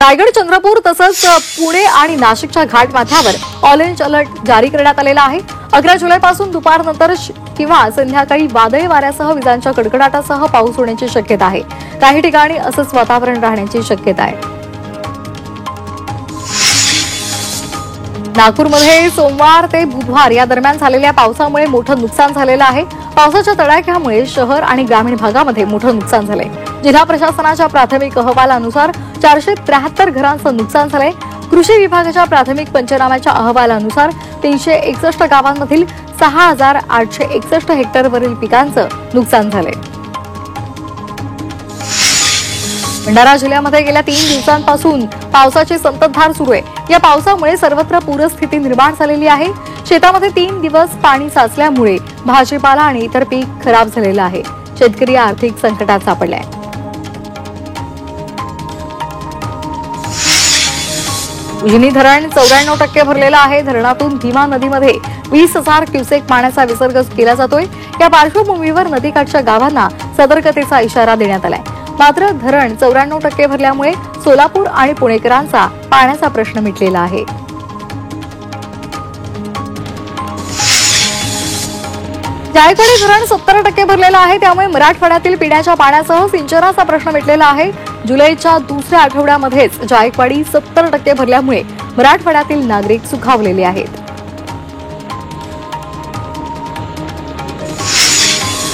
रायगड, चंद्रपूर तसंच पुणे आणि नाशिकच्या घाट माथ्यावर ऑरेंज अलर्ट जारी करण्यात आलेला आहे। 11 जुलैपासून दुपारनंतर किंवा संध्याकाळी वादळी वाऱ्यासह विजांच्या कडकडाटासह पाऊस होण्याची शक्यता आहे। काही ठिकाणी असंच वातावरण राहण्याची शक्यता आहे। नागपूरमध्ये सोमवार ते बुधवार या दरम्यान झालेल्या पावसामुळे मोठं नुकसान झालेलं आहे। पावसाच्या तडाख्यामुळे शहर आणि ग्रामीण भागामध्ये मोठं नुकसान झालंय। जिल्हा प्रशासनाच्या प्राथमिक अहवालानुसार 473 घरांचं नुकसान झालंय। कृषी विभागाच्या प्राथमिक पंचनाम्याच्या अहवालानुसार 361 गावांमधील 6861 हेक्टरवरील पिकांचं नुकसान झालंय। भंडारा जिल्ह्यामध्ये गेल्या 3 दिवसांपासून पावसाची संततधार सुरू आहे। या पावसामुळे सर्वत्र पूरस्थिती निर्माण झालेली आहे। शेतामध्ये 3 दिवस पाणी साचल्यामुळे भाजीपाला आणि इतर पीक खराब झालेलं आहे। शेतकरी आर्थिक संकटात सापडलाय। उजनी धरण 94% भरलेलं आहे। धरणातून भीमा नदीमध्ये 20,000 क्युसेक पाण्याचा विसर्ग केला जातोय। या पार्श्वभूमीवर नदीकाठच्या गावांना सतर्कतेचा इशारा देण्यात आलाय। मात्र धरण 94% भरल्यामुळे सोलापूर आणि पुणेकरांचा पाण्याचा प्रश्न मिटलेला आहे। जायकवाडी धरण 70% भरलेलं आहे। त्यामुळे मराठवाड्यातील पिण्याच्या पाण्यासह सिंचनाचा प्रश्न मिटलेला आहे। जुलैच्या दुसऱ्या आठवड्यामध्येच जायकवाडी 70% भरल्यामुळे मराठवाड्यातील नागरिक सुखावलेले आहेत।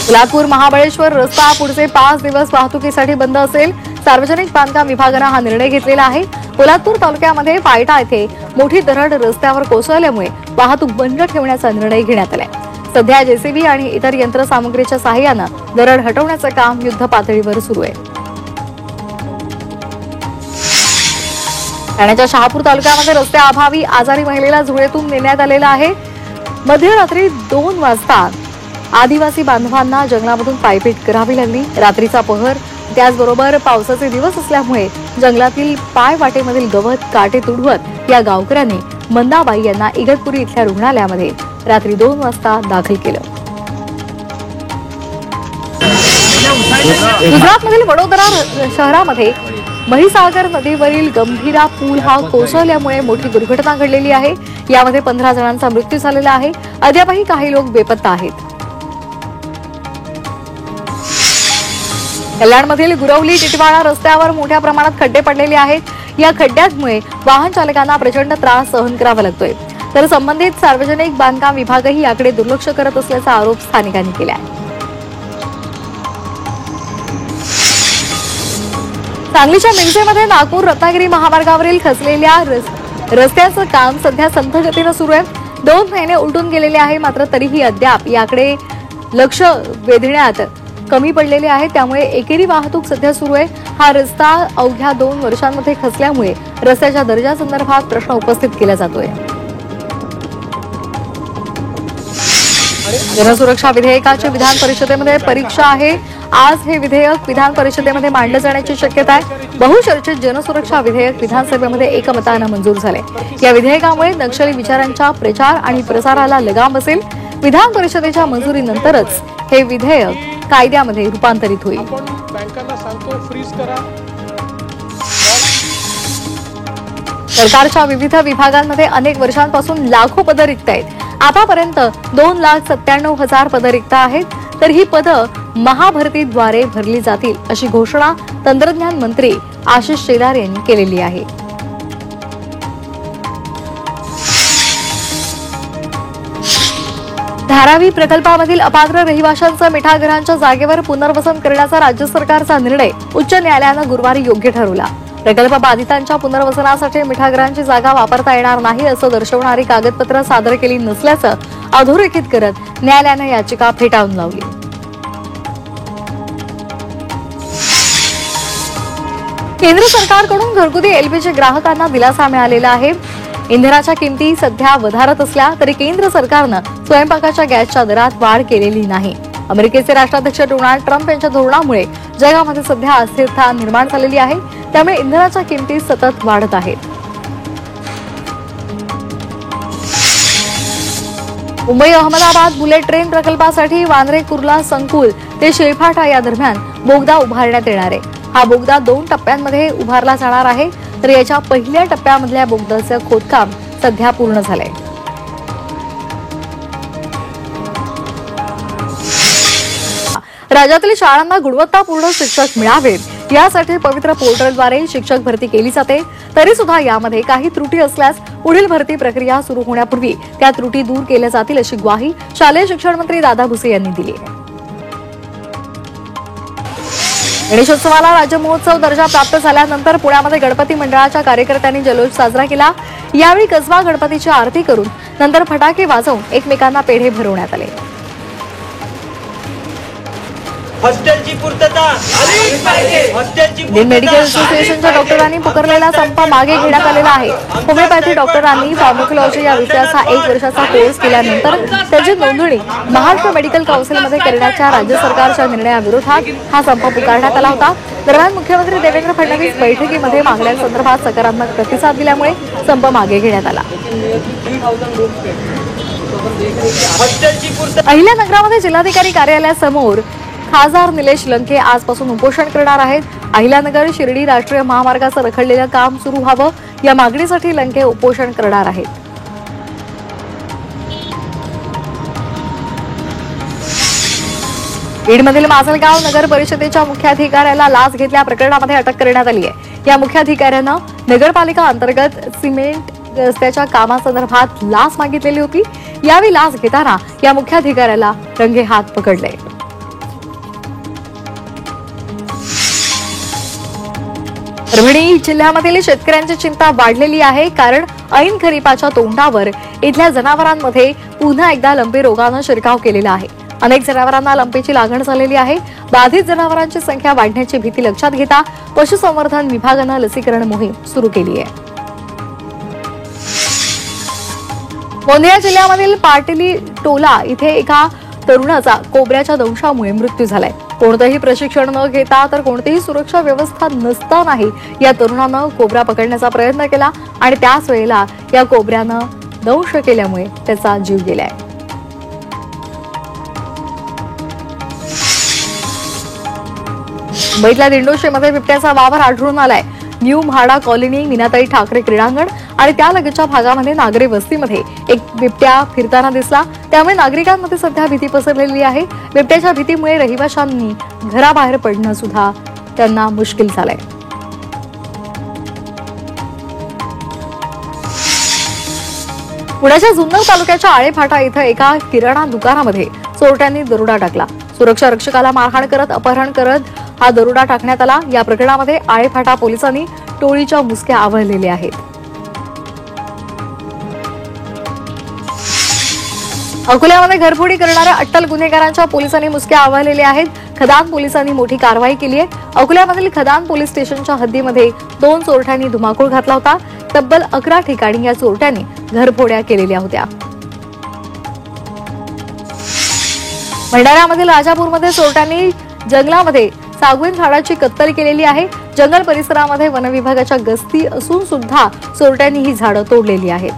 सोलापूर महाबळेश्वर रस्ता पुढचे 5 दिवस वाहतुकीसाठी बंद असेल। सार्वजनिक बांधकाम विभागाने हा निर्णय घेतलेला आहे। पोलादपूर तालुक्यामध्ये पायटा येथे मोठी दरड रस्त्यावर कोसळल्यामुळे वाहतूक बंद ठेवण्याचा निर्णय घेण्यात आलाय। सध्या जेसीबी आणि इतर यंत्रसामुग्रीच्या सहाय्याने दरड हटवण्याचं काम युद्ध पातळीवर सुरू आहे। ठाण्याच्या शहापूर तालुक्यामध्ये रस्त्याअभावी आजारी महिलेला झुळेतून नेण्यात आलेला आहे। मध्यरात्री 2 वाजता आदिवासी बांधवांना जंगलामधून पायपीट करावी लागली। रात्रीचा पहर त्याचबरोबर पावसाचे दिवस असल्यामुळे जंगलातील पायवाटेमधील गवत काटे तुडवत या गावकऱ्यांनी मंदाबाई यांना इगतपुरी इथल्या रुग्णालयामध्ये रात्री 2 वाजता दाखल केलं। गुजरातमधील वडोदरा शहरामध्ये महिसागर नदीवरील गंभीरा पूल हा कोसळल्यामुळे मोठी दुर्घटना घडलेली आहे। यामध्ये 15 जणांचा मृत्यू झालेला आहे। अद्यापही काही लोक बेपत्ता आहेत। कल्याणमधील गुरवली टिटवाळा रस्त्यावर मोठ्या प्रमाणात खड्डे पडलेले आहेत। या खड्ड्यांमुळे वाहन चालकांना प्रचंड त्रास सहन करावा लागतोय। तर संबंधित सार्वजनिक बांधकाम विभागही याकडे दुर्लक्ष करत असल्याचा आरोप स्थानिकांनी केला आहे। सांगलीच्या मिरजेमध्ये नागपूर रत्नागिरी महामार्गावरील खचलेल्या रस्त्याचं काम सध्या संथ गतीनं सुरू आहे। 2 महिने उलटून गेलेले आहे। मात्र तरीही अद्याप याकडे लक्ष वेधण्यात कमी पडलेले आहे। त्यामुळे एकेरी वाहतूक सध्या सुरू आहे। हा रस्ता अवघ्या 2 वर्षांमध्ये खचल्यामुळे रस्त्याच्या दर्जासंदर्भात प्रश्न उपस्थित केला जातोय। जनसुरक्षा विधेयकाची विधान परिषदेमध्ये परीक्षा आहे। आज हे विधेयक विधान परिषदेमध्ये मांडलं जाण्याची शक्यता आहे। बहुचर्चित जनसुरक्षा विधेयक विधानसभेमध्ये एकमतानं मंजूर झाले। या विधेयकामुळे नक्षली विचारांच्या प्रचार आणि प्रसाराला लगाम बसेल। विधान परिषदेच्या मंजुरीनंतरच हे विधेयक कायद्यामध्ये रूपांतरित होईल। सरकारच्या विविध विभागांमध्ये अनेक वर्षांपासून लाखो पदं रिक्त आहेत। आतापर्यंत 2,97,000 पदं रिक्त आहेत। तर ही पदं महाभरतीद्वारे भरली जातील अशी घोषणा तंत्रज्ञान मंत्री आशिष शेलार यांनी केलेली आहे। धारावी प्रकल्पामधील अपात्र रहिवाशांचं मिठागरांच्या जागेवर पुनर्वसन करण्याचा राज्य सरकारचा निर्णय उच्च न्यायालयानं गुरुवारी योग्य ठरवला। प्रकल्प बाधितांच्या पुनर्वसनासाठी मिठागरांची जागा वापरता येणार नाही असं दर्शवणारी कागदपत्र सादर केली नसल्याचं अधोरेखित करत न्यायालयानं याचिका फेटाळून लावली। केंद्र सरकारकडून घरगुती एलपीजी ग्राहकांना दिलासा मिळालेला आहे। इंधनाच्या किमती सध्या वधारत असल्या तरी केंद्र सरकारनं स्वयंपाकाच्या गॅसच्या दरात वाढ केलेली नाही। अमेरिकेचे राष्ट्राध्यक्ष डोनाल्ड ट्रम्प यांच्या धोरणामुळे जगामध्ये सध्या अस्थिरता निर्माण झालेली आहे। त्यामुळे इंधनाच्या किमती सतत वाढत आहेत। मुंबई अहमदाबाद बुलेट ट्रेन प्रकल्पासाठी वांद्रे कुर्ला संकुल ते शिळफाटा या दरम्यान बोगदा उभारण्यात येणार आहे। हा बोगदा 2 टप्प्यांमध्ये उभारला जाणार आहे। तर याच्या पहिल्या टप्प्यामधल्या बोगद्याचं खोदकाम सध्या पूर्ण झालंय. राज्यातील शाळांना गुणवत्तापूर्ण शिक्षक मिळावेत यासाठी पवित्र पोर्टलद्वारे शिक्षक भरती केली जाते. तरी सुद्धा यामध्ये काही त्रुटी असल्यास पुढील भरती प्रक्रिया सुरू होण्यापूर्वी त्या त्रुटी दूर केल्या जातील अशी ग्वाही शालेय शिक्षण मंत्री दादा भुसे यांनी दिली आहे. गणेशोत्सवाला राज्य महोत्सव दर्जा प्राप्त झाल्यानंतर पुण्यामध्ये गणपती मंडळाच्या कार्यकर्त्यांनी जल्लोष साजरा केला. यावेळी कसबा गणपतीची आरती करून नंतर फटाके वाजवून एकमेकांना पेढे भरवण्यात आले. हॉस्टेलची पूर्तता इंडियन मेडिकल असोसिएशनच्या डॉक्टरांनी पुकारलेला संप मागे घेण्यात आलेला आहे. होमिओपॅथी डॉक्टरांनी फार्माकोलॉजी या विषयाचा 1 वर्षाचा कोर्स केल्यानंतर त्याची नोंदणी महाराष्ट्र मेडिकल काउन्सिलमध्ये करण्याच्या राज्य सरकारच्या निर्णयाविरोधात हा संप पुकारण्यात आला होता. दरम्यान मुख्यमंत्री देवेंद्र फडणवीस बैठकीमध्ये मागण्यांसंदर्भात सकारात्मक प्रतिसाद दिल्यामुळे संप मागे घेण्यात आला. अहिल्यानगरामध्ये जिल्हाधिकारी कार्यालयासमोर खासदार निलेश लंके आजपासून उपोषण करणार आहेत. अहिल्यानगर शिर्डी राष्ट्रीय महामार्गाचं रखडलेलं काम सुरू व्हावं या मागणीसाठी लंके उपोषण करणार आहेत. बीडमधील माजलगाव नगर परिषदेच्या मुख्याधिकाऱ्याला लाच घेतल्या प्रकरणामध्ये अटक करण्यात आली आहे. या मुख्याधिकाऱ्यानं नगरपालिका अंतर्गत सिमेंट रस्त्याच्या कामासंदर्भात लाच मागितलेली होती. यावेळी लाच घेताना या मुख्याधिकाऱ्याला रंगेहात पकडले. परभणी जिल्ह्यामधील शेतकऱ्यांची चिंता वाढलेली आहे. कारण ऐन खरीपाच्या तोंडावर इथल्या जनावरांमध्ये पुन्हा एकदा लंपी रोगानं शिरकाव केलेला आहे. अनेक जनावरांना लंपीची लागण झालेली आहे. बाधित जनावरांची संख्या वाढण्याची भीती लक्षात घेता पशुसंवर्धन विभागानं लसीकरण मोहीम सुरू केली आहे. गोंदिया जिल्ह्यामधील पाटली टोला इथे एका तरुणाचा कोबऱ्याच्या दंशामुळे मृत्यू झालाय. कोणतंही प्रशिक्षण न घेता तर कोणतीही सुरक्षा व्यवस्था नसतानाही या तरुणानं कोबरा पकडण्याचा प्रयत्न केला आणि त्याच वेळेला या कोबऱ्यानं दंश केल्यामुळे त्याचा जीव गेलाय. मुंबईतल्या दिंडोशीमध्ये बिबट्याचा वावर आढळून आलाय. न्यू म्हाडा कॉलनी, मीनाताई ठाकरे क्रीडांगण आणि त्यालगतच्या भागामध्ये नागरी वस्तीमध्ये एक बिबट्या फिरताना दिसला. त्यामुळे नागरिकांमध्ये सध्या भीती पसरलेली आहे. बिबट्याच्या भीतीमुळे रहिवाशांनी घराबाहेर पडणं सुद्धा त्यांना मुश्किल झालंय. पुण्याच्या जुन्नर तालुक्याच्या आळेफाटा इथं एका किराणा दुकानामध्ये चोरट्यांनी दरोडा टाकला. सुरक्षा रक्षकाला मारहाण करत अपहरण करत हा दरोडा टाकण्यात आला. या प्रकरणामध्ये आळेफाटा पोलिसांनी टोळीच्या मुसक्या आवळलेल्या आहेत. अकोल्यामध्ये घरफोडी करणाऱ्या अट्टल गुन्हेगारांच्या पोलिसांनी मुसक्या आवळलेल्या आहेत. खदान पोलिसांनी मोठी कारवाई केली आहे. अकोल्यामधील खदान पोलीस स्टेशनच्या हद्दीमध्ये 2 चोरट्यांनी धुमाकूळ घातला होता. तब्बल 11 ठिकाणी या चोरट्यांनी घरफोड्या केलेल्या होत्या. भंडाऱ्यामधील राजापूरमध्ये चोरट्यांनी जंगलामध्ये सागवीन झाडाची कत्तल केलेली आहे. जंगल परिसरामध्ये वनविभागाच्या गस्ती असून सुद्धा चोरट्यांनी ही झाडं तोडलेली आहेत.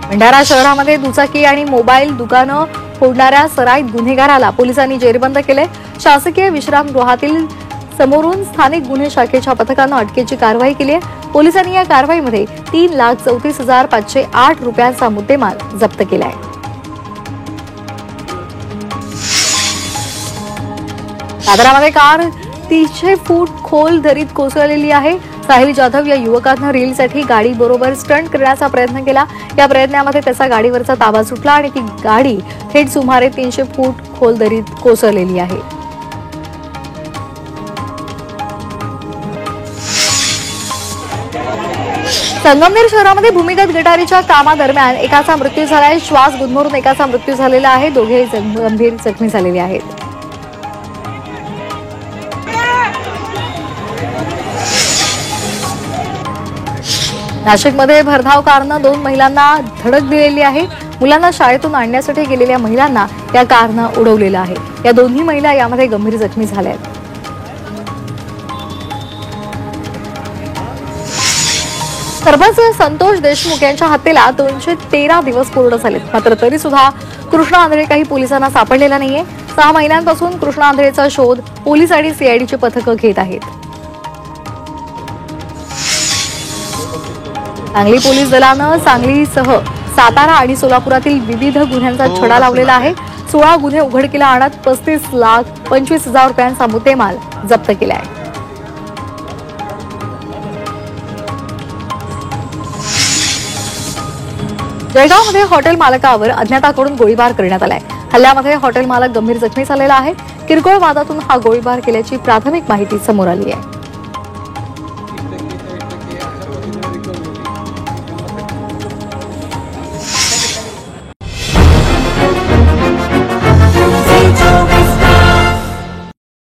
भंडारा शहरामध्ये दुचाकी आणि मोबाईल दुकानं फोडणाऱ्या सराईत गुन्हेगाराला पोलिसांनी जेरबंद केले. शासकीय विश्रामगृहातील समोरून स्थानिक गुन्हे शाखेच्या पथकानं अटकेची कारवाई केली आहे. पोलिसांनी या कारवाईमध्ये 3,34,508 रुपयांचा मुद्देमाल जप्त केला आहे. सातारामध्ये कार 300 फूट खोल दरीत कोसळलेली आहे. साहिल जाधव या युवकानं रीलसाठी गाडी बरोबर स्टंट करण्याचा प्रयत्न केला. या प्रयत्नामध्ये त्याचा गाडीवरचा ताबा सुटला आणि ती गाडी थेट सुमारे 300 फूट खोल दरीत कोसळलेली आहे. संगमनेर शहरामध्ये भूमिगत गटारीच्या कामादरम्यान एकाचा मृत्यू झालाय. श्वास गुदमरून एकाचा मृत्यू झालेला आहे. दोघेही गंभीर जखमी झालेले आहेत. नाशिकमध्ये भरधाव कारनं 2 महिलांना धडक दिलेली आहे. मुलांना शाळेतून आणण्यासाठी गेलेल्या महिलांना या कारनं उडवलेलं आहे. या दोन्ही महिला यामध्ये गंभीर जखमी झाल्या आहेत. सरपंच संतोष देशमुख यांच्या हत्येला 213 दिवस पूर्ण झालेत. मात्र तरी सुद्धा कृष्णा आंधळे काही पोलिसांना सापडलेला नाहीये. 6 महिन्यांपासून कृष्णा आंधळेचा शोध पोलीस आणि सीआयडीची पथकं घेत आहेत. सांगली पोलीस दलानं सांगलीसह सातारा आणि सोलापुरातील विविध गुन्ह्यांचा छडा लावलेला आहे. 16 गुन्हे उघडकीला आणत 35,25,000 रुपयांचा मुद्देमाल जप्त केला आहे. जळगावमध्ये हॉटेल मालकावर अज्ञाताकडून गोळीबार करण्यात आलाय. हल्ल्यामध्ये हॉटेल मालक गंभीर जखमी झालेला आहे. किरकोळ वादातून हा गोळीबार केल्याची प्राथमिक माहिती समोर आली आहे.